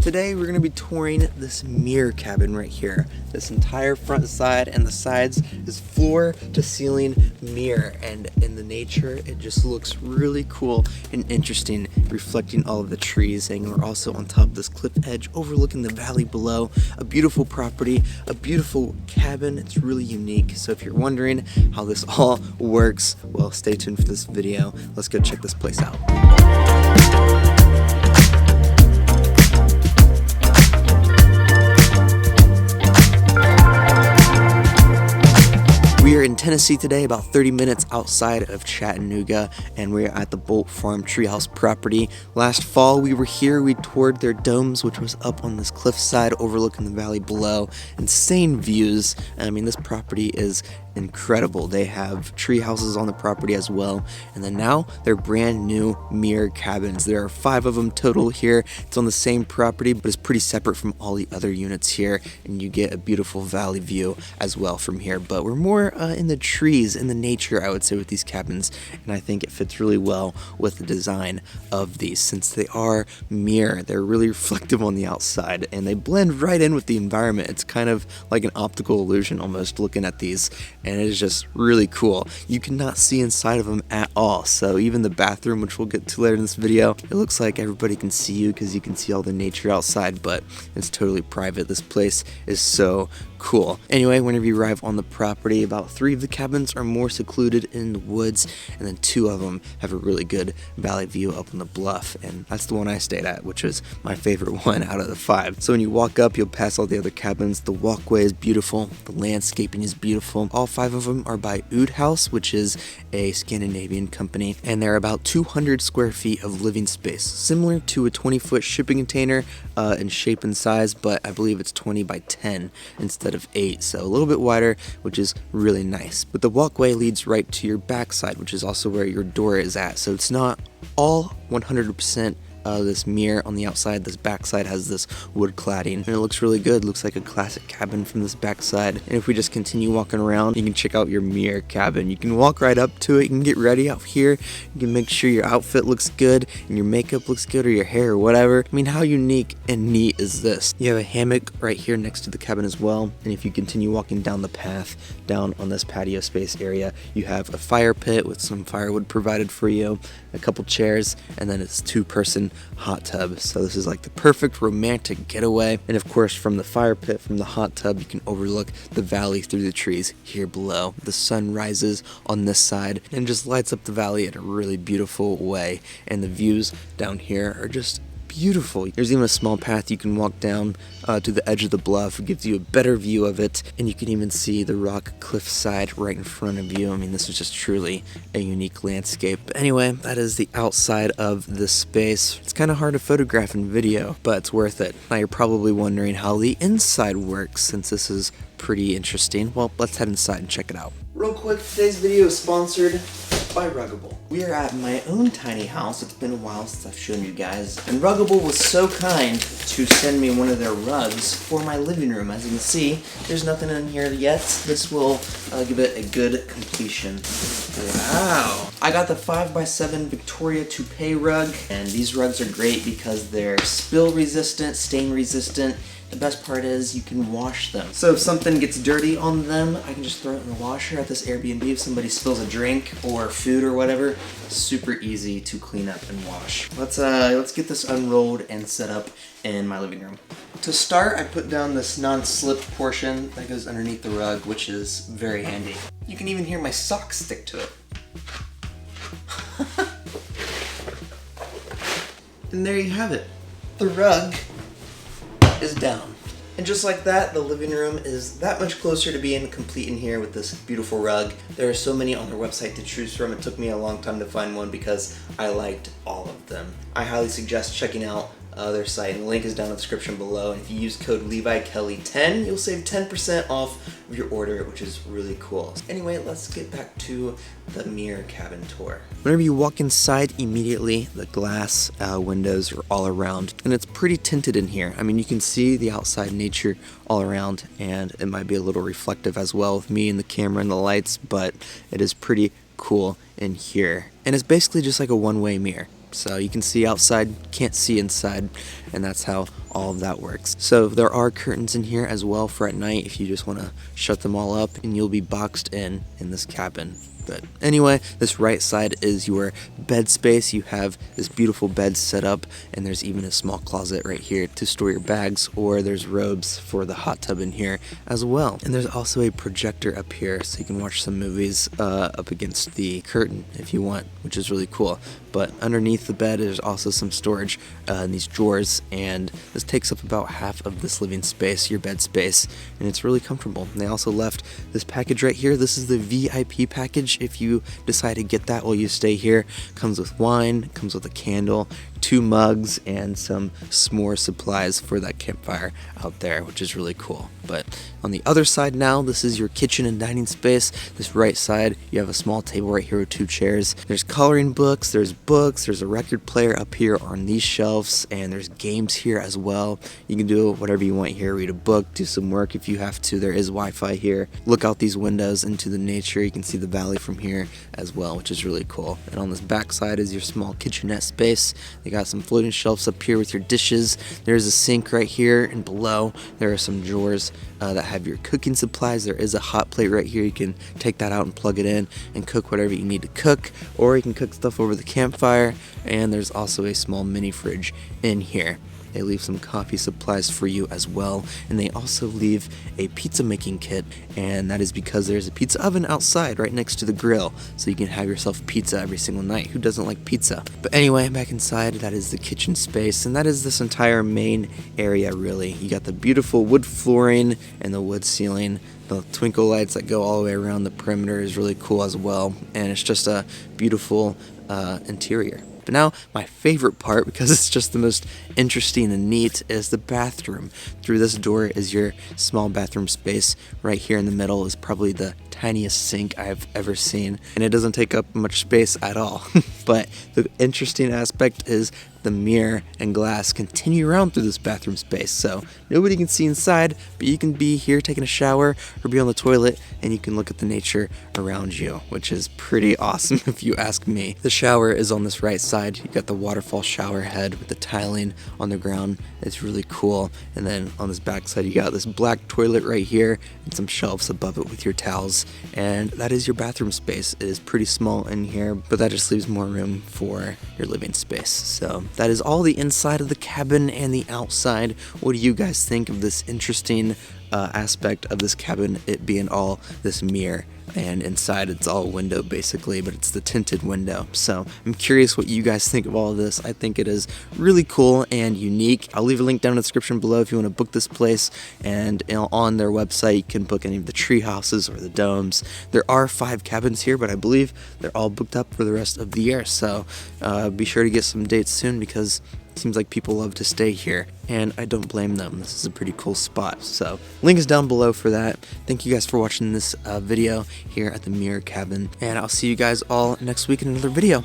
Today we're going to be touring this mirror cabin right here. This entire front side and the sides is floor to ceiling mirror, and in the nature it just looks really cool and interesting, reflecting all of the trees. And we're also on top of this cliff edge overlooking the valley below. A beautiful property, a beautiful cabin. It's really unique. So if you're wondering how this all works, well, stay tuned for this video. Let's go check this place out. We are in Tennessee today, about 30 minutes outside of Chattanooga, and we're at the Bolt Farm Treehouse property. Last fall we were here, we toured their domes, which was up on this cliffside overlooking the valley below. Insane views. I mean, this property is incredible. They have tree houses on the property as well, and then now they're brand new mirror cabins. There are 5 of them total here. It's on the same property, but it's pretty separate from all the other units here, and you get a beautiful valley view as well from here. But we're more in the trees, in the nature, I would say, with these cabins, and I think it fits really well with the design of these, since they are mirror. They're really reflective on the outside, and they blend right in with the environment. It's kind of like an optical illusion almost looking at these, and it is just really cool. You cannot see inside of them at all, so even the bathroom, which we'll get to later in this video, it looks like everybody can see you because you can see all the nature outside, but it's totally private. This place is so cool. Anyway, whenever you arrive on the property, about 3 of the cabins are more secluded in the woods, and then 2 of them have a really good valley view up on the bluff, and that's the one I stayed at, which is my favorite one out of the 5. So when you walk up, you'll pass all the other cabins. The walkway is beautiful, the landscaping is beautiful. All 5 of them are by Oud House, which is a Scandinavian company, and they're about 200 square feet of living space, similar to a 20-foot shipping container in shape and size, but I believe it's 20 by 10 instead of 8, so a little bit wider, which is really nice. But the walkway leads right to your backside, which is also where your door is at, so it's not all 100% this mirror on the outside. This backside has this wood cladding, and it looks really good. It looks like a classic cabin from this backside. And if we just continue walking around, you can check out your mirror cabin. You can walk right up to it. You can get ready out here. You can make sure your outfit looks good and your makeup looks good, or your hair, or whatever. I mean, how unique and neat is this? You have a hammock right here next to the cabin as well. And if you continue walking down the path down on this patio space area, you have a fire pit with some firewood provided for you, a couple chairs, and then it's 2-person hot tub. So this is like the perfect romantic getaway. And of course, from the fire pit, from the hot tub, you can overlook the valley through the trees here below. The sun rises on this side and just lights up the valley in a really beautiful way, and the views down here are just beautiful. There's even a small path you can walk down to the edge of the bluff. It gives you a better view of it, and you can even see the rock cliffside right in front of you. I mean, this is just truly a unique landscape. But anyway, that is the outside of this space. It's kind of hard to photograph in video, but it's worth it. Now you're probably wondering how the inside works, since this is pretty interesting. Well, let's head inside and check it out. Real quick, today's video is sponsored by Ruggable. We are at my own tiny house. It's been a while since I've shown you guys, and Ruggable was so kind to send me one of their rugs for my living room. As you can see, there's nothing in here yet. This will give it a good completion. Wow! I got the 5x7 Victoria Toupee rug, and these rugs are great because they're spill resistant, stain resistant. The best part is you can wash them. So if something gets dirty on them, I can just throw it in the washer at this Airbnb. If somebody spills a drink or food or whatever, super easy to clean up and wash. Let's get this unrolled and set up in my living room. To start, I put down this non-slip portion that goes underneath the rug, which is very handy. You can even hear my socks stick to it. And there you have it. The rug is down. And just like that, the living room is that much closer to being complete in here with this beautiful rug. There are so many on their website to choose from. It took me a long time to find one because I liked all of them. I highly suggest checking out their site, and the link is down in the description below. And if you use code LeviKelly10, you'll save 10% off of your order, which is really cool. Anyway, let's get back to the mirror cabin tour. Whenever you walk inside, immediately the glass windows are all around, and it's pretty tinted in here. I mean, you can see the outside nature all around, and it might be a little reflective as well with me and the camera and the lights, but it is pretty cool in here. And it's basically just like a one-way mirror. So you can see outside, can't see inside, and that's how all of that works. So there are curtains in here as well for at night if you just want to shut them all up, and you'll be boxed in this cabin. But anyway, this right side is your bed space. You have this beautiful bed set up, and there's even a small closet right here to store your bags, or there's robes for the hot tub in here as well. And there's also a projector up here, so you can watch some movies up against the curtain if you want, which is really cool. But underneath the bed, there's also some storage in these drawers, and this takes up about half of this living space, your bed space, and it's really comfortable. And they also left this package right here. This is the VIP package. If you decide to get that while you stay here, comes with wine, comes with a candle, 2 mugs, and some s'more supplies for that campfire out there, which is really cool. But on the other side now, this is your kitchen and dining space. This right side, you have a small table right here with 2 chairs. There's coloring books, there's a record player up here on these shelves, and there's games here as well. You can do whatever you want here, read a book, do some work if you have to. There is Wi-Fi here. Look out these windows into the nature. You can see the valley from here as well, which is really cool. And on this back side is your small kitchenette space. They got some floating shelves up here with your dishes. There's a sink right here, and below there are some drawers that have your cooking supplies. There is a hot plate right here. You can take that out and plug it in and cook whatever you need to cook, or you can cook stuff over the campfire. And there's also a small mini fridge in here. They leave some coffee supplies for you as well, and they also leave a pizza making kit, and that is because there's a pizza oven outside right next to the grill, so you can have yourself pizza every single night. Who doesn't like pizza? But anyway, back inside, that is the kitchen space, and that is this entire main area really. You got the beautiful wood flooring and the wood ceiling. The twinkle lights that go all the way around the perimeter is really cool as well, and it's just a beautiful interior. But now, my favorite part, because it's just the most interesting and neat, is the bathroom. Through this door is your small bathroom space. Right here in the middle is probably the tiniest sink I've ever seen, and it doesn't take up much space at all. But the interesting aspect is the mirror and glass continue around through this bathroom space, so nobody can see inside, but you can be here taking a shower or be on the toilet, and you can look at the nature around you, which is pretty awesome if you ask me. The shower is on this right side. You got the waterfall shower head with the tiling on the ground. It's really cool. And then on this back side, you got this black toilet right here and some shelves above it with your towels, and that is your bathroom space. It is pretty small in here, but that just leaves more room for your living space. So that is all the inside of the cabin and the outside. What do you guys think of this interesting aspect of this cabin, it being all this mirror, and inside it's all window basically, but it's the tinted window? So I'm curious what you guys think of all of this. I think it is really cool and unique. I'll leave a link down in the description below if you want to book this place, and on their website you can book any of the tree houses or the domes. There are 5 cabins here, but I believe they're all booked up for the rest of the year, so be sure to get some dates soon, because it seems like people love to stay here, and I don't blame them. This is a pretty cool spot. So link is down below for that. Thank you guys for watching this video here at the Mirror Cabin, and I'll see you guys all next week in another video.